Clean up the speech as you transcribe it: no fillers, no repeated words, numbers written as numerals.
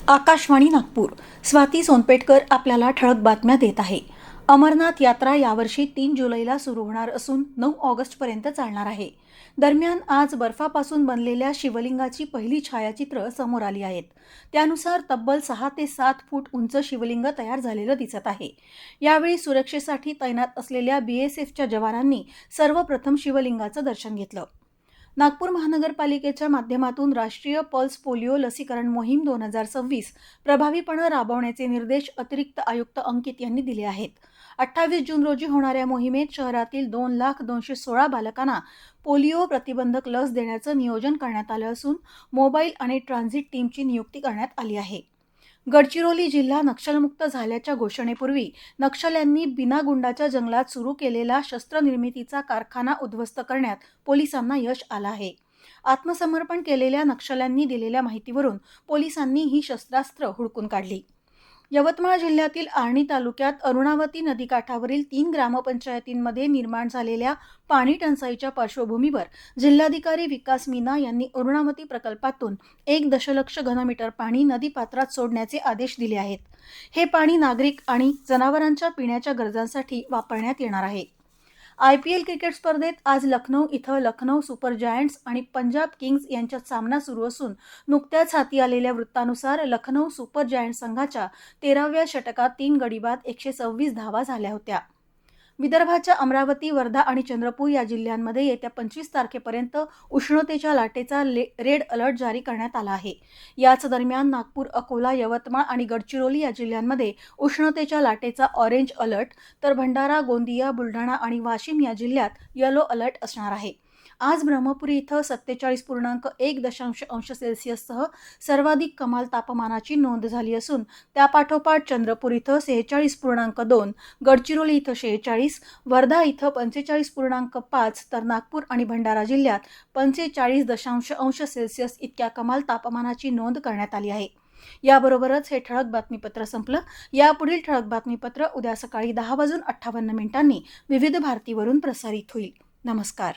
आकाशवाणी नागपूर. स्वाती सोनपेटकर आपल्याला ठळक बातम्या देत आहे. अमरनाथ यात्रा यावर्षी 3 जुलैला सुरू होणार असून 9 ऑगस्टपर्यंत चालणार आहे. दरम्यान आज बर्फापासून बनलेल्या शिवलिंगाची पहिली छायाचित्र समोर आली आहेत. त्यानुसार तब्बल 6 ते 7 फूट उंच शिवलिंग तयार झालेलं दिसत आहे. यावेळी सुरक्षेसाठी तैनात असलेल्या BSFच्या जवानांनी सर्वप्रथम शिवलिंगाचं दर्शन घेतलं. नागपूर महानगरपालिकेच्या माध्यमातून राष्ट्रीय पल्स पोलिओ लसीकरण मोहीम 2026 प्रभावीपणे राबवण्याचे निर्देश अतिरिक्त आयुक्त अंकित यांनी दिले आहेत. 28 जून रोजी होणाऱ्या मोहिमेत शहरातील 2,216 बालकांना पोलिओ प्रतिबंधक लस देण्याचं नियोजन करण्यात आलं असून मोबाईल आणि ट्रान्झिट टीमची नियुक्ती करण्यात आली आहे. गडचिरोली जिल्हा नक्षलमुक्त झाल्याच्या घोषणेपूर्वी नक्षल्यांनी बिनागुंडाच्या जंगलात सुरू केलेला शस्त्रनिर्मितीचा कारखाना उद्ध्वस्त करण्यात पोलिसांना यश आलं आहे. आत्मसमर्पण केलेल्या नक्षल्यांनी दिलेल्या माहितीवरून पोलिसांनी ही शस्त्रास्त्र हुडकून काढली. यवतमाळ जिल्ह्यातील आर्णी तालुक्यात अरुणावती नदीकाठावरील 3 ग्रामपंचायतींमध्ये निर्माण झालेल्या पाणी टंचाईच्या पार्श्वभूमीवर जिल्हाधिकारी विकास मीना यांनी अरुणावती प्रकल्पातून 1 दशलक्ष घनमीटर पाणी नदीपात्रात सोडण्याचे आदेश दिले आहेत. हे पाणी नागरिक आणि जनावरांच्या पिण्याच्या गरजांसाठी वापरण्यात येणार आहे. IPL क्रिकेट स्पर्धेत आज लखनौ इथं लखनौ सुपर जायंट्स आणि पंजाब किंग्ज यांच्यात सामना सुरू असून नुकत्याच हाती आलेल्या वृत्तानुसार लखनौ सुपर जायंट्स संघाच्या 13व्या षटकात 3 गडी बाद 126 धावा झाल्या होत्या. विदर्भाच्या अमरावती, वर्धा आणि चंद्रपूर या जिल्ह्यांमध्ये येत्या 25 तारखेपर्यंत उष्णतेच्या लाटेचा रेड अलर्ट जारी करण्यात आला आहे. याच दरम्यान नागपूर, अकोला, यवतमाळ आणि गडचिरोली या जिल्ह्यांमध्ये उष्णतेच्या लाटेचा ऑरेंज अलर्ट, तर भंडारा, गोंदिया, बुलढाणा आणि वाशिम या जिल्ह्यात येलो अलर्ट असणार आहे. आज ब्रह्मपुरी इथं 47.1 अंश सेल्सिअससह सर्वाधिक कमाल तापमानाची नोंद झाली असून त्यापाठोपाठ चंद्रपूर इथं 46.2, गडचिरोली इथं 46, वर्धा इथं 45.5 तर नागपूर आणि भंडारा जिल्ह्यात 45 अंश सेल्सिअस इतक्या कमाल तापमानाची नोंद करण्यात आली आहे. याबरोबरच हे ठळक बातमीपत्र संपलं. यापुढील ठळक बातमीपत्र उद्या सकाळी 10:58 विविध भारतीवरून प्रसारित होईल. नमस्कार.